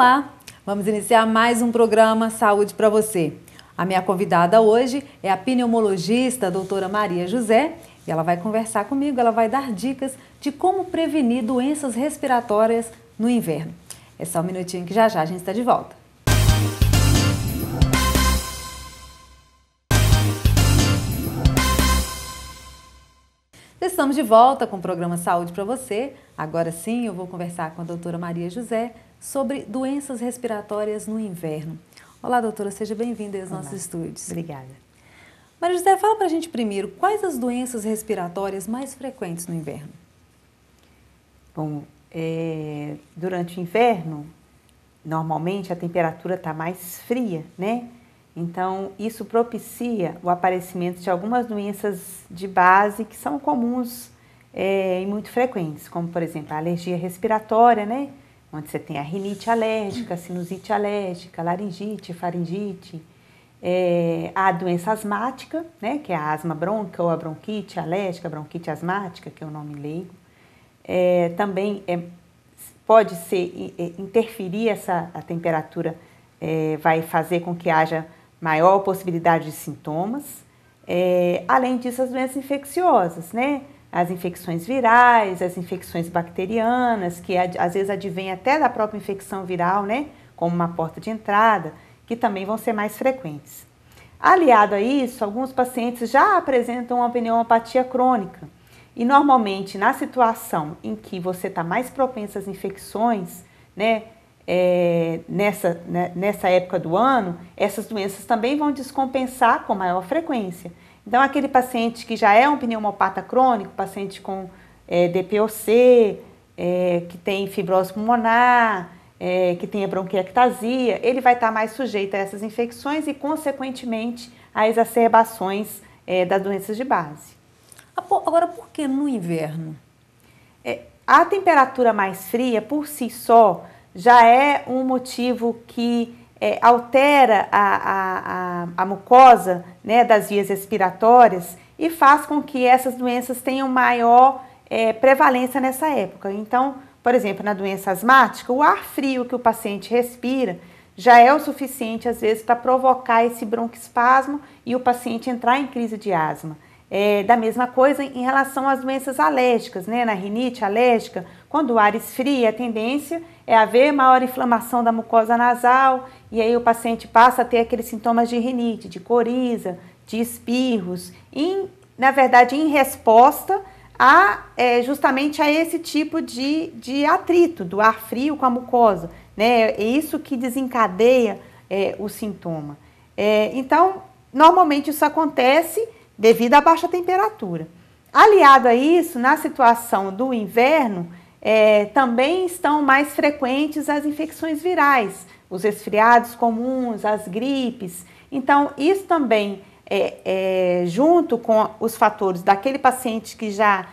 Olá! Vamos iniciar mais um programa Saúde para você. A minha convidada hoje é a pneumologista, a doutora Maria José, e ela vai conversar comigo, ela vai dar dicas de como prevenir doenças respiratórias no inverno. É só um minutinho que já a gente está de volta. Estamos de volta com o programa Saúde para você. Agora sim, eu vou conversar com a doutora Maria José sobre doenças respiratórias no inverno. Olá, doutora, seja bem-vinda aos nossos estúdios. Obrigada. Maria José, fala para a gente primeiro, quais as doenças respiratórias mais frequentes no inverno? Bom, durante o inverno, normalmente a temperatura está mais fria, né? Então, isso propicia o aparecimento de algumas doenças de base que são comuns e muito frequentes, como, por exemplo, a alergia respiratória, né? Onde você tem a rinite alérgica, a sinusite alérgica, a laringite, faringite, a doença asmática, né? Que é a asma brônquica ou a bronquite alérgica, a bronquite asmática, que é o nome leigo. Também pode interferir a temperatura, vai fazer com que haja maior possibilidade de sintomas. Além disso, as doenças infecciosas, né? As infecções virais, as infecções bacterianas, que às vezes advêm até da própria infecção viral, né? Como uma porta de entrada, que também vão ser mais frequentes. Aliado a isso, alguns pacientes já apresentam uma pneumopatia crônica. E normalmente, na situação em que você está mais propenso às infecções, né? Nessa época do ano, essas doenças também vão descompensar com maior frequência. Então, aquele paciente que já é um pneumopata crônico, paciente com DPOC, que tem fibrose pulmonar, que tem a bronquiectasia, ele vai estar mais sujeito a essas infecções e, consequentemente, a exacerbações das doenças de base. Agora, por que no inverno? A temperatura mais fria, por si só, já é um motivo que altera a mucosa, né, das vias respiratórias e faz com que essas doenças tenham maior prevalência nessa época. Então, por exemplo, na doença asmática, o ar frio que o paciente respira já é o suficiente, às vezes, para provocar esse broncoespasmo e o paciente entrar em crise de asma. Da mesma coisa em relação às doenças alérgicas, né? Na rinite alérgica, quando o ar esfria, a tendência é haver maior inflamação da mucosa nasal e aí o paciente passa a ter aqueles sintomas de rinite, de coriza, de espirros, na verdade em resposta justamente a esse tipo de atrito do ar frio com a mucosa, né? É isso que desencadeia o sintoma. Então, normalmente isso acontece devido à baixa temperatura. Aliado a isso, na situação do inverno, também estão mais frequentes as infecções virais, os resfriados comuns, as gripes. Então, isso também, junto com os fatores daquele paciente que já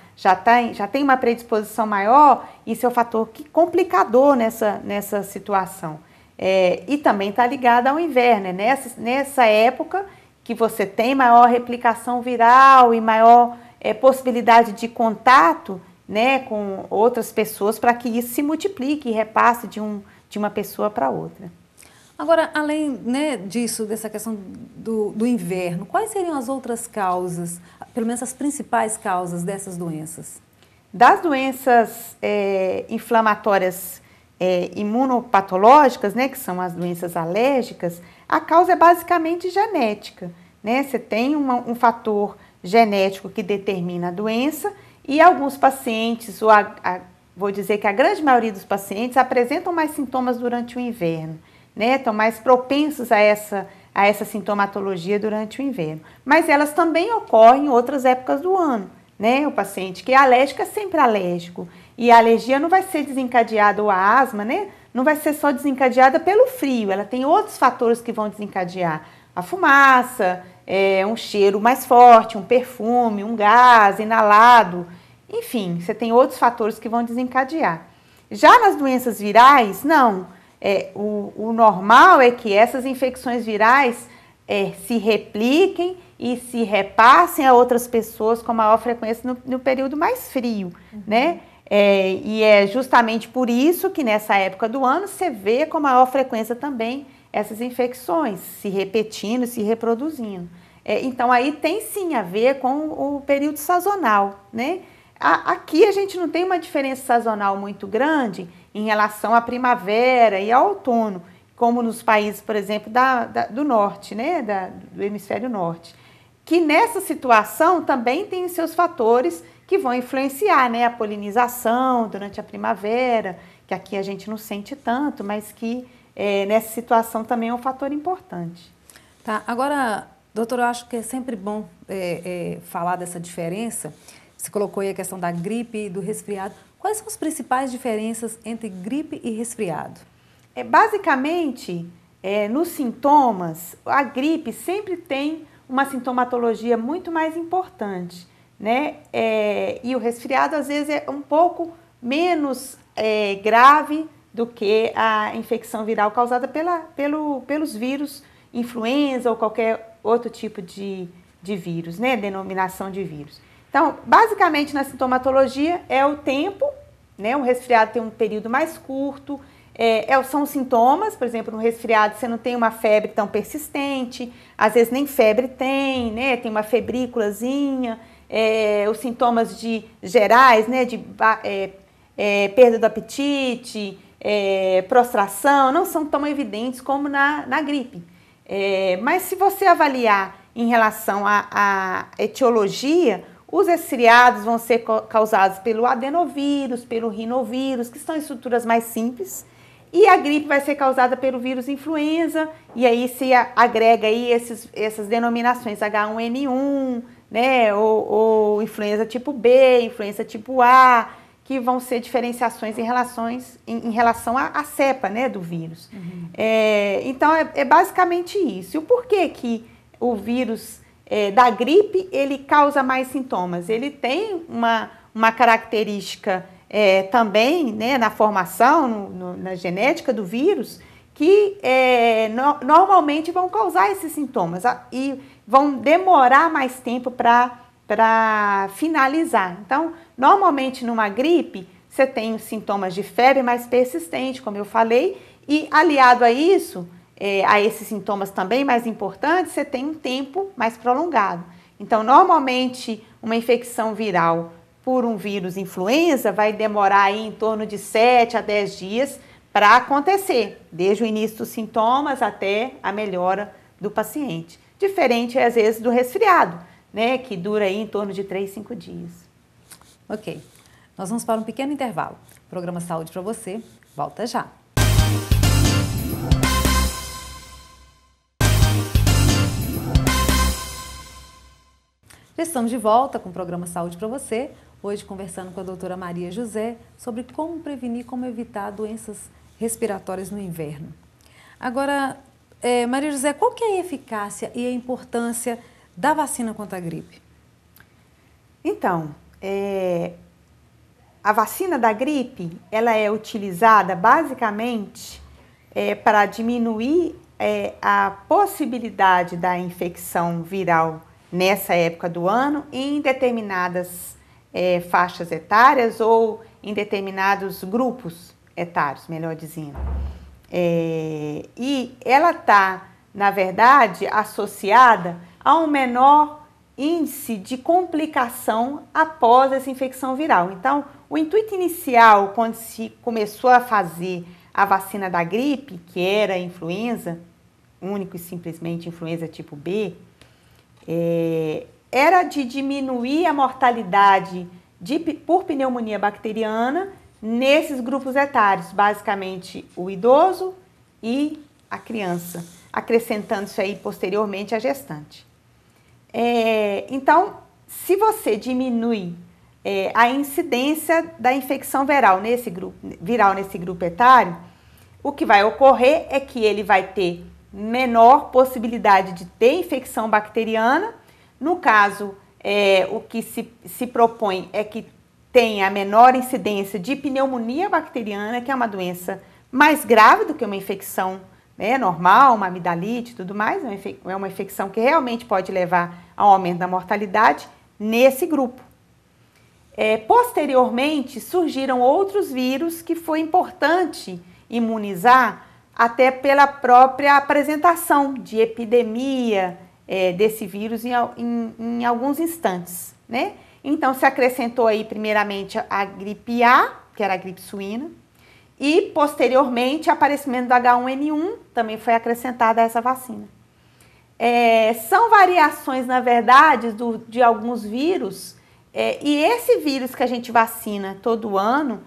tem uma predisposição maior, isso é um fator complicador nessa situação. E também está ligado ao inverno, nessa época que você tem maior replicação viral e maior possibilidade de contato, né, com outras pessoas para que isso se multiplique e repasse de uma pessoa para outra. Agora, além, né, dessa questão do inverno, quais seriam as outras causas, pelo menos as principais causas dessas doenças? Das doenças inflamatórias imunopatológicas, né, que são as doenças alérgicas, a causa é basicamente genética, né? Você tem um fator genético que determina a doença e alguns pacientes, vou dizer que a grande maioria dos pacientes apresentam mais sintomas durante o inverno, né? Estão mais propensos a essa sintomatologia durante o inverno. Mas elas também ocorrem em outras épocas do ano, né? O paciente que é alérgico é sempre alérgico e a alergia não vai ser desencadeada, ou a asma, né? Não vai ser só desencadeada pelo frio, ela tem outros fatores que vão desencadear. A fumaça, um cheiro mais forte, um perfume, um gás inalado, enfim, você tem outros fatores que vão desencadear. Já nas doenças virais, não. O normal é que essas infecções virais se repliquem e se repassem a outras pessoas com maior frequência no período mais frio, né? E é justamente por isso que nessa época do ano você vê com maior frequência também essas infecções se repetindo, se reproduzindo. Então aí tem sim a ver com o período sazonal, né? Aqui a gente não tem uma diferença sazonal muito grande em relação à primavera e ao outono, como nos países, por exemplo, do norte, né? Do hemisfério norte. Que nessa situação também tem os seus fatores que vão influenciar, né? A polinização durante a primavera, que aqui a gente não sente tanto, mas que nessa situação também é um fator importante. Tá, agora, doutora, eu acho que é sempre bom falar dessa diferença. Você colocou aí a questão da gripe e do resfriado. Quais são as principais diferenças entre gripe e resfriado? Basicamente, nos sintomas, a gripe sempre tem uma sintomatologia muito mais importante, né? E o resfriado, às vezes, é um pouco menos grave do que a infecção viral causada pelos vírus, influenza ou qualquer outro tipo de vírus, né? Denominação de vírus. Então, basicamente, na sintomatologia é o tempo, né? O resfriado tem um período mais curto, são os sintomas, por exemplo, no resfriado você não tem uma febre tão persistente, às vezes nem febre tem, né? Tem uma febrículazinha, os sintomas gerais, né? De perda do apetite, prostração, não são tão evidentes como na gripe. Mas se você avaliar em relação à etiologia, os resfriados vão ser causados pelo adenovírus, pelo rinovírus, que são estruturas mais simples, e a gripe vai ser causada pelo vírus influenza, e aí se agrega aí essas denominações H1N1, né, ou influenza tipo B, influenza tipo A, que vão ser diferenciações em relação à cepa, né, do vírus. Uhum. Então, é basicamente isso. E o porquê que o vírus da gripe, ele causa mais sintomas? Ele tem uma característica também, né, na formação, na genética do vírus, que normalmente vão causar esses sintomas e vão demorar mais tempo para finalizar. Então, normalmente numa gripe, você tem os sintomas de febre mais persistente, como eu falei, e aliado a isso, a esses sintomas também mais importantes, você tem um tempo mais prolongado. Então, normalmente, uma infecção viral por um vírus influenza vai demorar aí em torno de 7 a 10 dias para acontecer, desde o início dos sintomas até a melhora do paciente. Diferente, às vezes, do resfriado, né, que dura aí em torno de 3, 5 dias. Ok. Nós vamos para um pequeno intervalo. Programa Saúde para você. Volta já. Já estamos de volta com o programa Saúde para você. Hoje conversando com a doutora Maria José sobre como prevenir, como evitar doenças respiratórias no inverno. Agora, Maria José, qual que é a eficácia e a importância da vacina contra a gripe? Então, a vacina da gripe, ela é utilizada basicamente para diminuir a possibilidade da infecção viral nessa época do ano em determinadas faixas etárias ou em determinados grupos etários, melhor dizendo. E ela está, na verdade, associada a um menor índice de complicação após essa infecção viral. Então, o intuito inicial, quando se começou a fazer a vacina da gripe, que era a influenza, único e simplesmente influenza tipo B, era de diminuir a mortalidade por pneumonia bacteriana nesses grupos etários, basicamente o idoso e a criança, acrescentando-se aí posteriormente a gestante. Então, se você diminui a incidência da infecção viral nesse grupo etário, o que vai ocorrer é que ele vai ter menor possibilidade de ter infecção bacteriana. No caso, o que se propõe é que tenha a menor incidência de pneumonia bacteriana, que é uma doença mais grave do que uma infecção normal, uma amidalite e tudo mais. É uma infecção que realmente pode levar ao aumento da mortalidade nesse grupo. Posteriormente, surgiram outros vírus que foi importante imunizar, até pela própria apresentação de epidemia desse vírus em alguns instantes, né? Então, se acrescentou aí, primeiramente, a gripe A, que era a gripe suína, e, posteriormente, o aparecimento do H1N1 também foi acrescentada a essa vacina. São variações, na verdade, de alguns vírus, e esse vírus que a gente vacina todo ano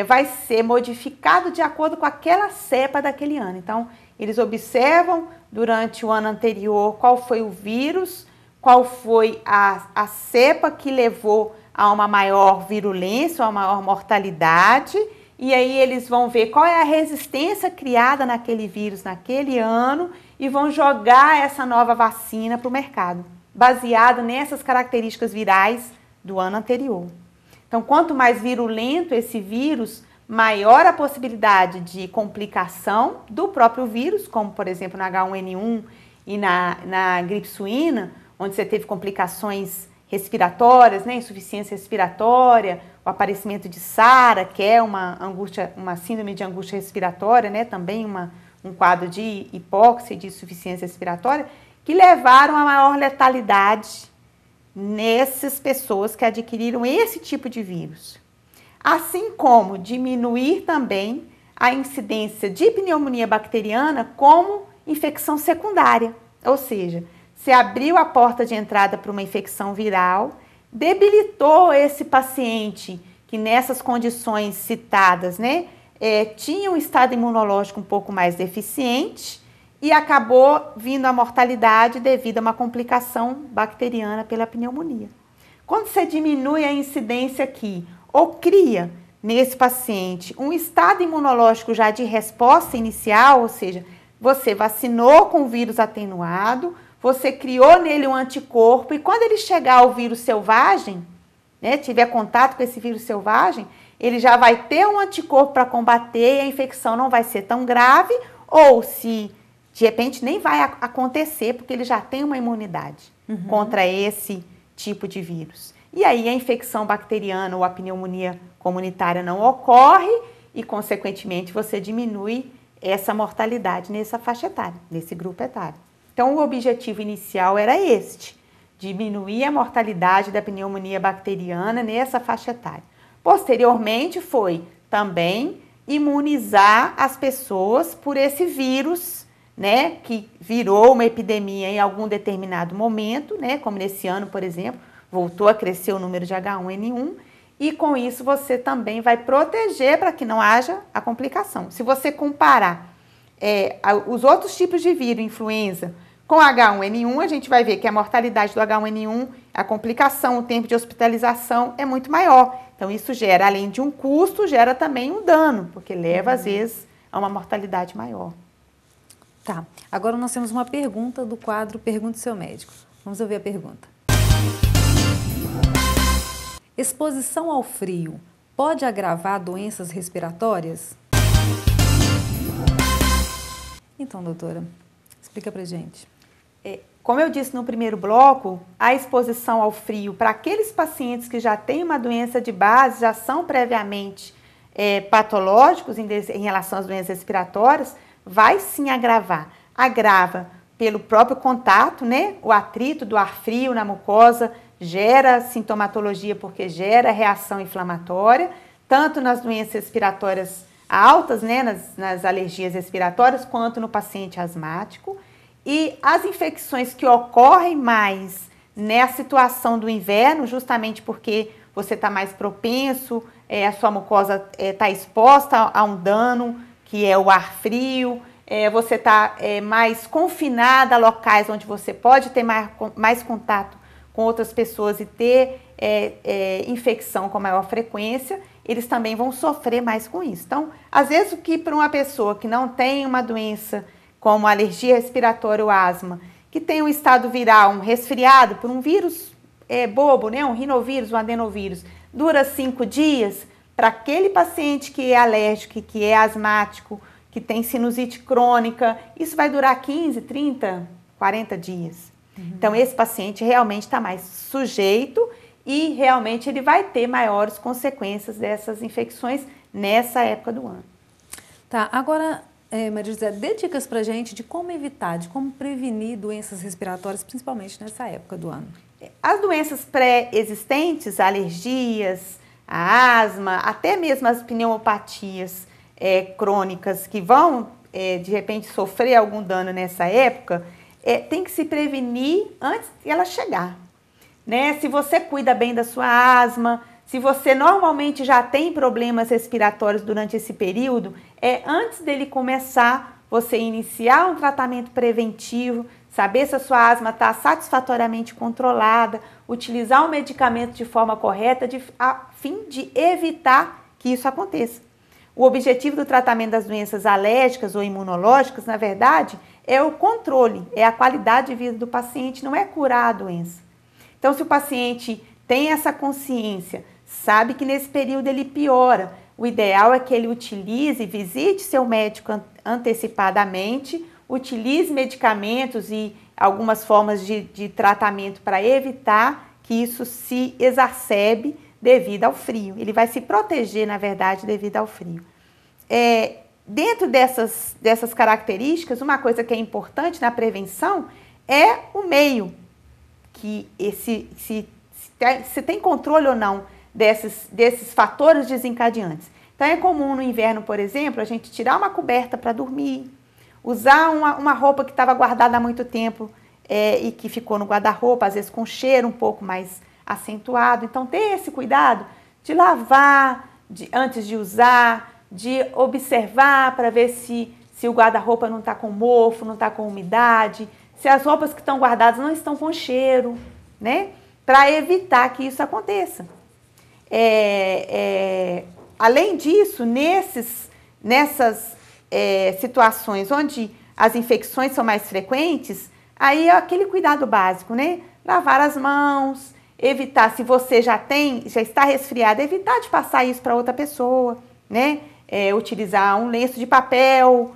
vai ser modificado de acordo com aquela cepa daquele ano. Então, eles observam durante o ano anterior qual foi o vírus, qual foi a cepa que levou a uma maior virulência, a uma maior mortalidade, e aí eles vão ver qual é a resistência criada naquele vírus naquele ano e vão jogar essa nova vacina para o mercado, baseado nessas características virais do ano anterior. Então, quanto mais virulento esse vírus, maior a possibilidade de complicação do próprio vírus, como, por exemplo, no H1N1 e na gripe suína, onde você teve complicações respiratórias, né, insuficiência respiratória, o aparecimento de SARA, que é uma síndrome de angústia respiratória, né, também um quadro de hipóxia e de insuficiência respiratória, que levaram a maior letalidade nessas pessoas que adquiriram esse tipo de vírus. Assim como diminuir também a incidência de pneumonia bacteriana como infecção secundária, ou seja, se abriu a porta de entrada para uma infecção viral, debilitou esse paciente que nessas condições citadas, né, tinha um estado imunológico um pouco mais deficiente e acabou vindo a mortalidade devido a uma complicação bacteriana pela pneumonia. Quando você diminui a incidência aqui, ou cria nesse paciente um estado imunológico já de resposta inicial, ou seja, você vacinou com o vírus atenuado, você criou nele um anticorpo e quando ele chegar ao vírus selvagem, né, tiver contato com esse vírus selvagem, ele já vai ter um anticorpo para combater e a infecção não vai ser tão grave, ou se de repente nem vai acontecer porque ele já tem uma imunidade contra esse tipo de vírus. E aí a infecção bacteriana ou a pneumonia comunitária não ocorre e, consequentemente, você diminui essa mortalidade nessa faixa etária, nesse grupo etário. Então, o objetivo inicial era este, diminuir a mortalidade da pneumonia bacteriana nessa faixa etária. Posteriormente, foi também imunizar as pessoas por esse vírus, né, que virou uma epidemia em algum determinado momento, né, como nesse ano, por exemplo, voltou a crescer o número de H1N1 e com isso você também vai proteger para que não haja a complicação. Se você comparar os outros tipos de vírus, influenza, com H1N1, a gente vai ver que a mortalidade do H1N1, a complicação, o tempo de hospitalização é muito maior. Então isso gera, além de um custo, gera também um dano, porque leva às vezes a uma mortalidade maior. Tá, agora nós temos uma pergunta do quadro Pergunte Seu Médico. Vamos ouvir a pergunta. Exposição ao frio pode agravar doenças respiratórias? Então, doutora, explica pra gente. Como eu disse no primeiro bloco, a exposição ao frio para aqueles pacientes que já têm uma doença de base, já são previamente patológicos em relação às doenças respiratórias, vai sim agravar. Agrava pelo próprio contato, né? O atrito do ar frio na mucosa gera sintomatologia porque gera reação inflamatória, tanto nas doenças respiratórias altas, né? Nas alergias respiratórias, quanto no paciente asmático. E as infecções que ocorrem mais nessa situação do inverno, justamente porque você está mais propenso, a sua mucosa está exposta a um dano, que é o ar frio, você está mais confinada a locais onde você pode ter mais contato com outras pessoas e ter infecção com maior frequência, eles também vão sofrer mais com isso. Então, às vezes, o que para uma pessoa que não tem uma doença como alergia respiratória ou asma, que tem um estado viral, um resfriado por um vírus bobo, né? Um rinovírus, um adenovírus, dura 5 dias, para aquele paciente que é alérgico, que é asmático, que tem sinusite crônica, isso vai durar 15, 30, 40 dias. Então, esse paciente realmente está mais sujeito e realmente ele vai ter maiores consequências dessas infecções nessa época do ano. Tá, agora, Maria José, dê dicas pra gente de como evitar, de como prevenir doenças respiratórias, principalmente nessa época do ano. As doenças pré-existentes, alergias, a asma, até mesmo as pneumopatias crônicas que vão, de repente, sofrer algum dano nessa época, tem que se prevenir antes de ela chegar. Né? Se você cuida bem da sua asma, se você normalmente já tem problemas respiratórios durante esse período, antes dele começar, você iniciar um tratamento preventivo, saber se a sua asma está satisfatoriamente controlada, utilizar o medicamento de forma correta a fim de evitar que isso aconteça. O objetivo do tratamento das doenças alérgicas ou imunológicas, na verdade, é o controle, é a qualidade de vida do paciente, não é curar a doença. Então, se o paciente tem essa consciência, sabe que nesse período ele piora, o ideal é que ele utilize, visite seu médico antecipadamente, utilize medicamentos e algumas formas de tratamento para evitar que isso se exacerbe devido ao frio. Ele vai se proteger, na verdade, devido ao frio. Dentro dessas características, uma coisa que é importante na prevenção é o meio, que se tem controle ou não desses fatores desencadeantes. Então, é comum no inverno, por exemplo, a gente tirar uma coberta para dormir, usar uma roupa que estava guardada há muito tempo e que ficou no guarda-roupa, às vezes com cheiro um pouco mais acentuado. Então, ter esse cuidado de lavar antes de usar, de observar para ver se o guarda-roupa não está com mofo, não está com umidade, se as roupas que estão guardadas não estão com cheiro, né? Para evitar que isso aconteça. Além disso, nessas situações onde as infecções são mais frequentes, aí é aquele cuidado básico, né? Lavar as mãos, evitar, se você já está resfriado, evitar de passar isso para outra pessoa, né? Utilizar um lenço de papel,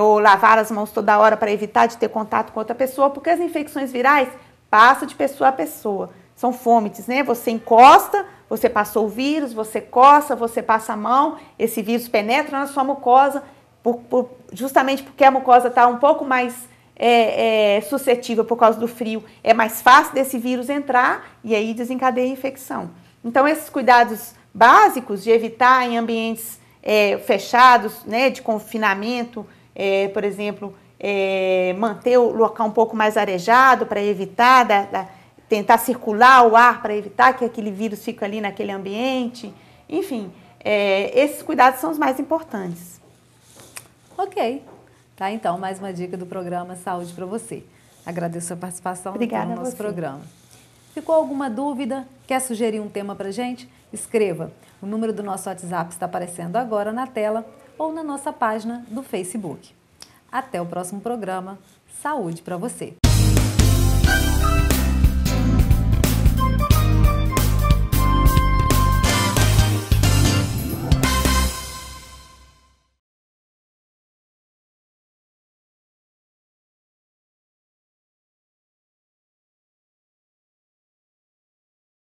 ou lavar as mãos toda hora para evitar de ter contato com outra pessoa, porque as infecções virais passam de pessoa a pessoa. São fômites, né? Você encosta, você passou o vírus, você coça, você passa a mão, esse vírus penetra na sua mucosa, justamente porque a mucosa está um pouco mais suscetível por causa do frio, é mais fácil desse vírus entrar e aí desencadeia a infecção. Então, esses cuidados básicos de evitar em ambientes fechados, né, de confinamento, por exemplo, manter o local um pouco mais arejado para evitar, tentar circular o ar para evitar que aquele vírus fique ali naquele ambiente. Enfim, esses cuidados são os mais importantes. Ok. Tá, então, mais uma dica do programa Saúde para você. Agradeço a participação no nosso programa. Ficou alguma dúvida? Quer sugerir um tema para a gente? Escreva. O número do nosso WhatsApp está aparecendo agora na tela ou na nossa página do Facebook. Até o próximo programa. Saúde para você!